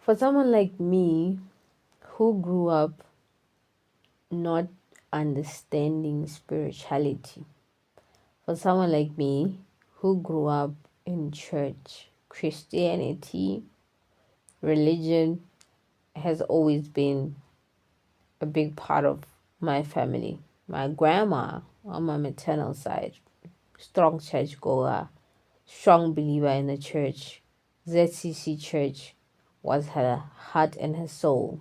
For someone like me who grew up not understanding spirituality, for someone like me who grew up in church, Christianity, religion has always been a big part of my family. My grandma on my maternal side, strong church goer, strong believer in the church. ZCC church was her heart and her soul.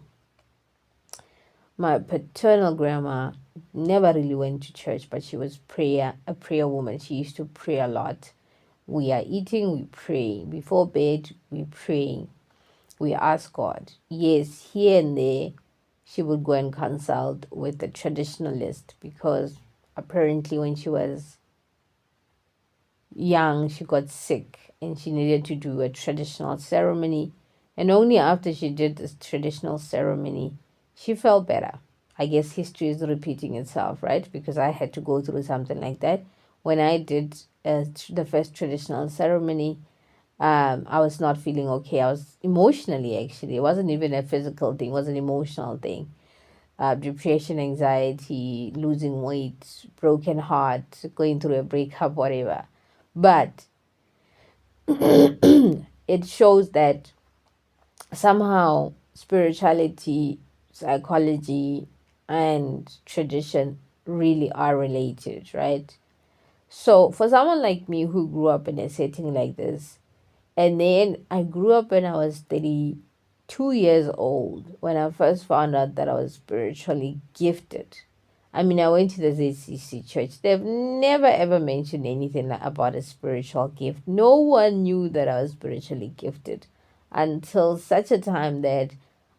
My paternal grandma never really went to church, but she was a prayer woman. She used to pray a lot. We are eating, we pray. Before bed, we pray. We ask God. Yes, here and there, she would go and consult with the traditionalist because apparently when she was young, she got sick and she needed to do a traditional ceremony. And only after she did this traditional ceremony, she felt better. I guess history is repeating itself, right? Because I had to go through something like that. When I did the first traditional ceremony, I was not feeling okay. I was emotionally, actually. It wasn't even a physical thing, it was an emotional thing. Depression, anxiety, losing weight, broken heart, going through a breakup, whatever. But it shows that somehow spirituality, psychology, and tradition really are related, right? So, for someone like me who grew up in a setting like this, and then I grew up when I was 32 years old when I first found out that I was spiritually gifted. I mean, I went to the ZCC church. They've never ever mentioned anything about a spiritual gift. No one knew that I was spiritually gifted until such a time that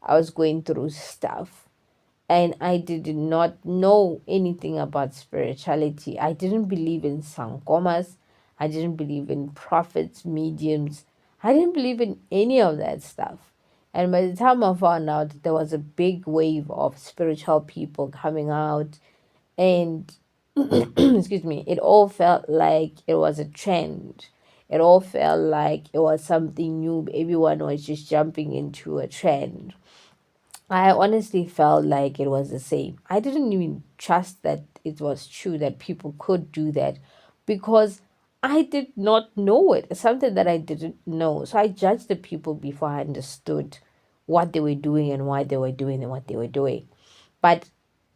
I was going through stuff and I did not know anything about spirituality. I didn't believe in sangomas. I didn't believe in prophets, mediums. I didn't believe in any of that stuff. And by the time I found out, there was a big wave of spiritual people coming out, and excuse me, it all felt like it was a trend. It all felt like it was something new. Everyone was just jumping into a trend. I honestly felt like it was the same. I didn't even trust that it was true that people could do that because I did not know it. It's something that I didn't know. So I judged the people before I understood what they were doing and why they were doing and what they were doing. But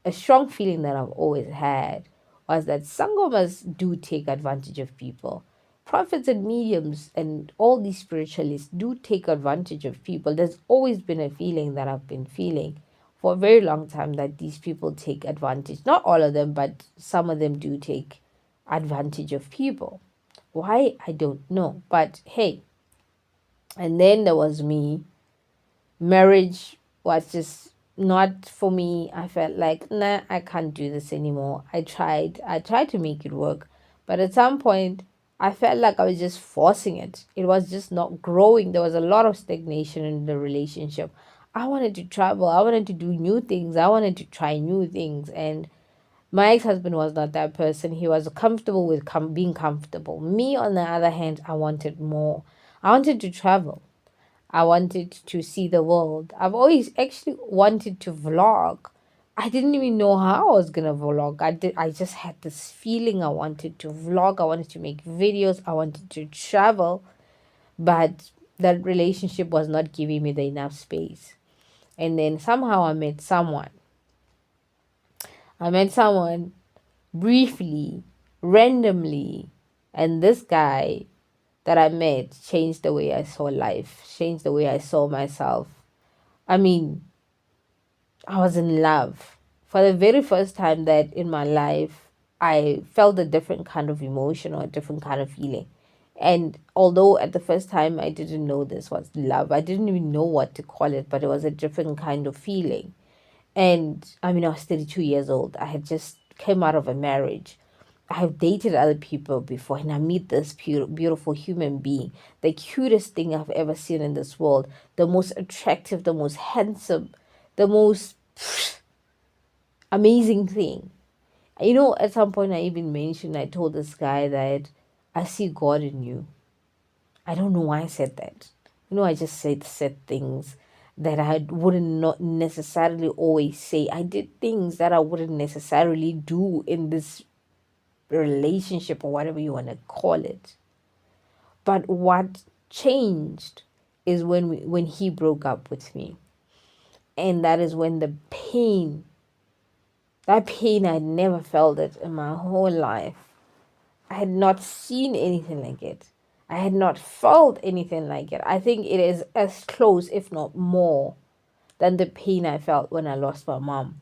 a strong feeling that I've always had was that sangomas do take advantage of people. Prophets and mediums and all these spiritualists do take advantage of people. There's always been a feeling that I've been feeling for a very long time that these people take advantage. Not all of them, but some of them do take advantage of people. Why? I don't know. But hey, and then there was me. Marriage was just not for me. I felt like, nah, I can't do this anymore. I tried to make it work, but at some point I felt like I was just forcing it. It was just not growing. There was a lot of stagnation in the relationship. I wanted to travel, I wanted to do new things, I wanted to try new things, and my ex-husband was not that person. He was comfortable with being comfortable. Me, on the other hand, I wanted more. I wanted to travel. I wanted to see the world. I've always actually wanted to vlog. I didn't even know how I was gonna vlog. I just had this feeling I wanted to vlog. I wanted to make videos. I wanted to travel, but that relationship was not giving me the enough space. And then somehow I met someone. I met someone briefly, randomly, and this guy that I met changed the way I saw life, changed the way I saw myself. I mean, I was in love. For the very first time that in my life, I felt a different kind of emotion or a different kind of feeling. And although at the first time I didn't know this was love, I didn't even know what to call it, but it was a different kind of feeling. And I mean, I was 32 years old. I had just came out of a marriage. I have dated other people before, and I meet this beautiful human being, the cutest thing I've ever seen in this world, the most attractive, the most handsome, the most amazing thing. You know, at some point I even mentioned, I told this guy that I see God in you. I don't know why I said that. You know, I just said things. that I wouldn't not necessarily always say. I did things that I wouldn't necessarily do in this relationship, or whatever you want to call it. But what changed is when he broke up with me. And that is when the pain, that pain, I'd never felt it in my whole life. I had not seen anything like it. I had not felt anything like it. I think it is as close, if not more, than the pain I felt when I lost my mom.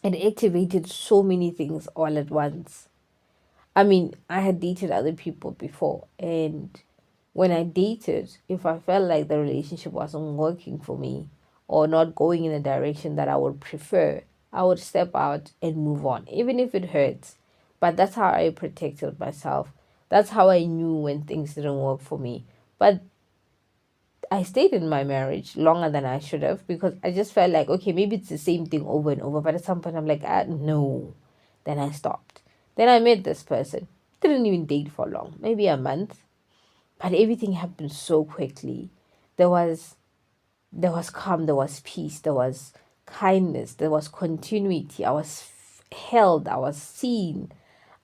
It activated so many things all at once. I mean, I had dated other people before, and when I dated, if I felt like the relationship wasn't working for me or not going in a direction that I would prefer, I would step out and move on, even if it hurts. But that's how I protected myself. That's how I knew when things didn't work for me. But I stayed in my marriage longer than I should have, because I just felt like, okay, maybe it's the same thing over and over. But at some point, I'm like, no. Then I stopped. Then I met this person. Didn't even date for long, maybe a month. But everything happened so quickly. There was calm, there was peace, there was kindness, there was continuity. I was held, I was seen,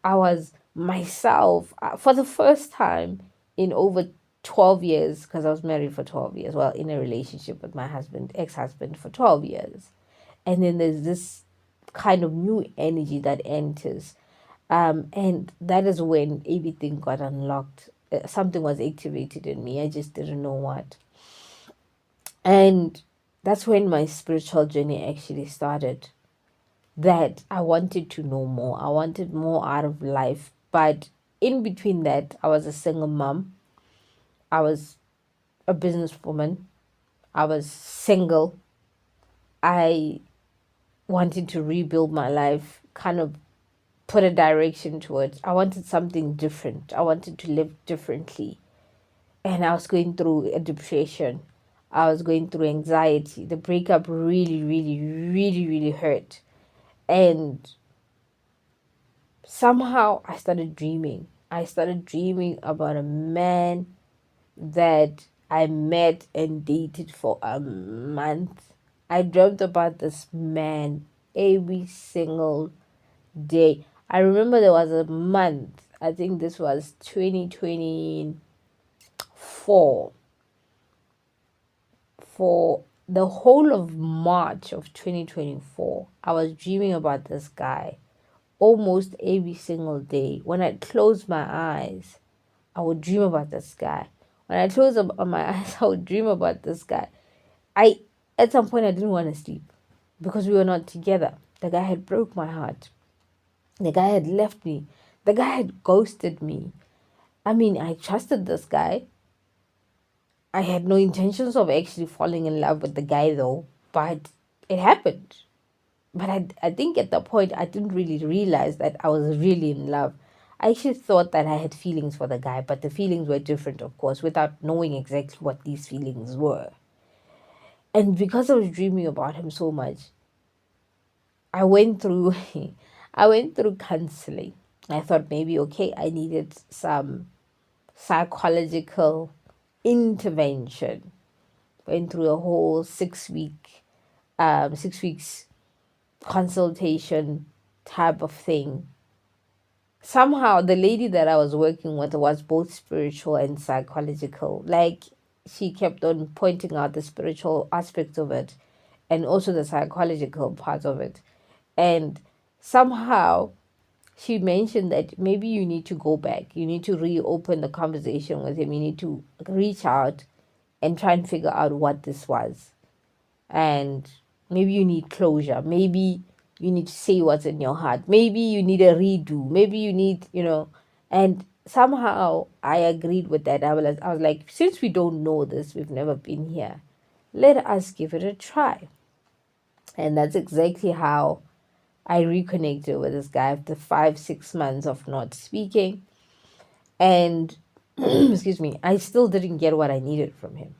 I was myself for the first time in over 12 years, because I was married for 12 years. Well, in a relationship with my husband, ex-husband, for 12 years. And then there's this kind of new energy that enters. And that is when everything got unlocked. Something was activated in me. I just didn't know what. And that's when my spiritual journey actually started. That I wanted to know more. I wanted more out of life. But in between that, I was a single mom. I was a businesswoman. I was single. I wanted to rebuild my life, kind of put a direction to it. I wanted something different. I wanted to live differently. And I was going through a depression. I was going through anxiety. The breakup really, really, really, really hurt. And somehow I started dreaming. I started dreaming about a man that I met and dated for a month. I dreamt about this man every single day. I remember there was a month, I think this was 2024. For the whole of March of 2024, I was dreaming about this guy almost every single day. When I closed my eyes, I would dream about this guy. When I closed my eyes, I would dream about this guy. At some point, I didn't want to sleep because we were not together. The guy had broke my heart. The guy had left me. The guy had ghosted me. I mean, I trusted this guy. I had no intentions of actually falling in love with the guy though, but it happened. But I think at that point, I didn't really realize that I was really in love. I actually thought that I had feelings for the guy, but the feelings were different, of course, without knowing exactly what these feelings were. And because I was dreaming about him so much, I went through I went through counseling. I thought maybe, okay, I needed some psychological intervention. Went through a whole 6 weeks consultation type of thing. Somehow the lady that I was working with was both spiritual and psychological. Like, she kept on pointing out the spiritual aspects of it and also the psychological part of it. And somehow she mentioned that maybe you need to go back. You need to reopen the conversation with him. You need to reach out and try and figure out what this was. And maybe you need closure. Maybe you need to say what's in your heart. Maybe you need a redo. Maybe you need, and somehow I agreed with that. I was like, since we don't know this, we've never been here, let us give it a try. And that's exactly how I reconnected with this guy after 5-6 months of not speaking. And excuse me, I still didn't get what I needed from him.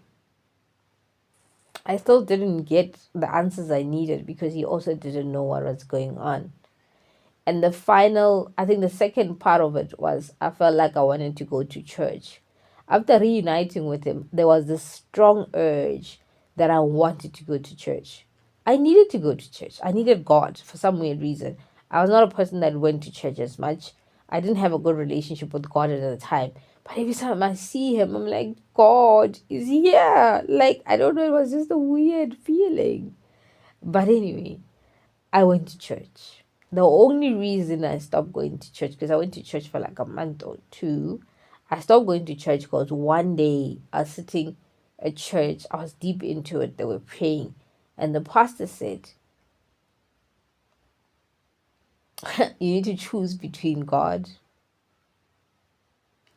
I still didn't get the answers I needed because he also didn't know what was going on. And I think the second part of it was I felt like I wanted to go to church. After reuniting with him, there was this strong urge that I wanted to go to church. I needed to go to church. I needed God for some weird reason. I was not a person that went to church as much. I didn't have a good relationship with God at the time. But every time I see him, I'm like, God is here. Like, I don't know, it was just a weird feeling. But anyway, I went to church. The only reason I stopped going to church, because I went to church for like a month or two, I stopped going to church because one day I was sitting at church, I was deep into it, they were praying, and the pastor said, you need to choose between God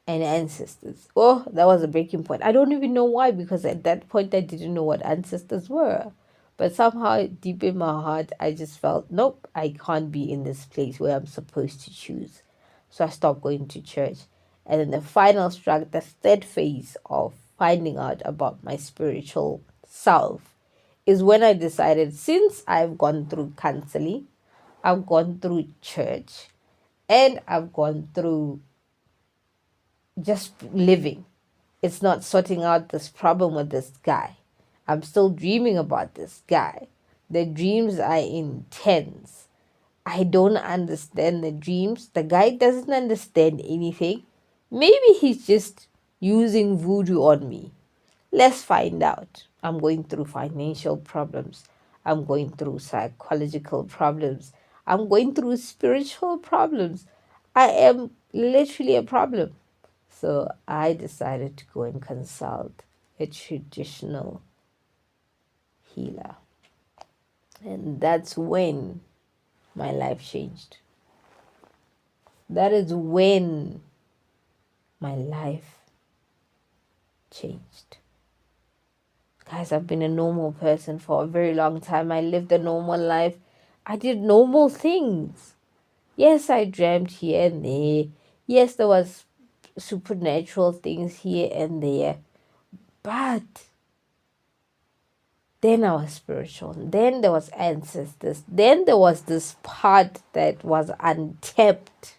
and ancestors. Oh, that was a breaking point. I don't even know why, because at that point I didn't know what ancestors were. But somehow deep in my heart, I just felt, nope, I can't be in this place where I'm supposed to choose. So I stopped going to church. And then the final struck, the third phase of finding out about my spiritual self, is when I decided, since I've gone through counseling, I've gone through church, and I've gone through just living. It's not sorting out this problem with this guy. I'm still dreaming about this guy. The dreams are intense. I don't understand the dreams. The guy doesn't understand anything. Maybe he's just using voodoo on me. Let's find out. I'm going through financial problems. I'm going through psychological problems. I'm going through spiritual problems. I am literally a problem. So I decided to go and consult a traditional healer. And that's when my life changed. That is when my life changed. Guys, I've been a normal person for a very long time. I lived a normal life. I did normal things. Yes, I dreamt here and there. Yes, there was supernatural things here and there. But then I was spiritual. Then there was ancestors. Then there was this part that was untapped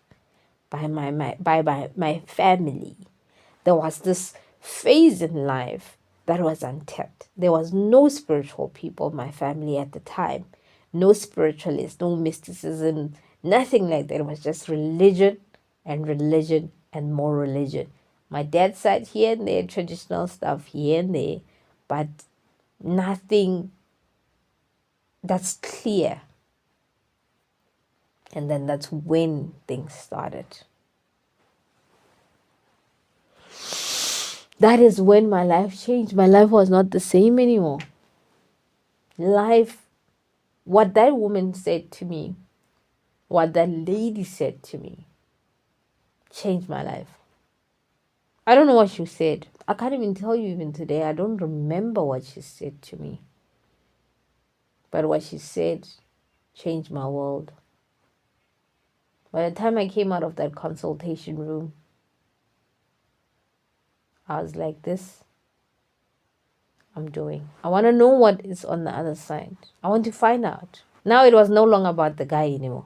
by my family. There was this phase in life that was untapped. There was no spiritual people in my family at the time. No spiritualists, no mysticism, nothing like that. It was just religion and more religion. My dad's side here and there, traditional stuff here and there, but nothing that's clear. And then that's when things started. That is when my life changed. My life was not the same anymore. Life, what that woman said to me, what that lady said to me, changed my life. I don't know what she said. I can't even tell you even today. I don't remember what she said to me. But what she said changed my world. By the time I came out of that consultation room, I was like, this I'm doing. I want to know what is on the other side. I want to find out. Now it was no longer about the guy anymore.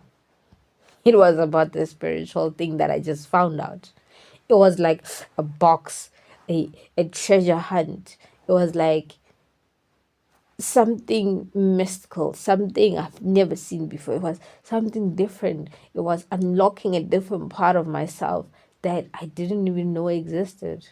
It was about the spiritual thing that I just found out. It was like a box, a treasure hunt. It was like something mystical, something I've never seen before. It was something different. It was unlocking a different part of myself that I didn't even know existed.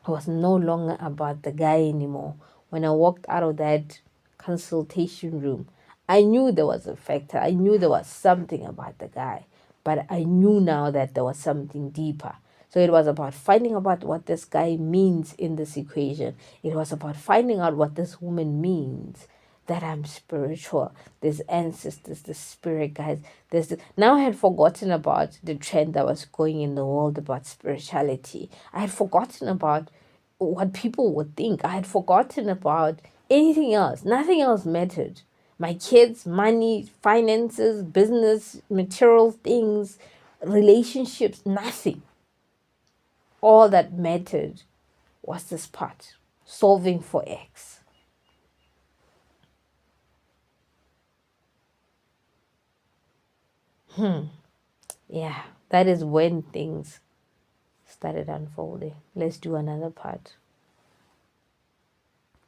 It was no longer about the guy anymore. When I walked out of that consultation room, I knew there was a factor. I knew there was something about the guy, but I knew now that there was something deeper. So it was about finding out what this guy means in this equation. It was about finding out what this woman means. That I'm spiritual. There's ancestors, the spirit guys. Now I had forgotten about the trend that was going in the world about spirituality. I had forgotten about what people would think. I had forgotten about anything else. Nothing else mattered. My kids, money, finances, business, material things, relationships, nothing. All that mattered was this part, solving for X. Yeah, that is when things started unfolding. Let's do another part.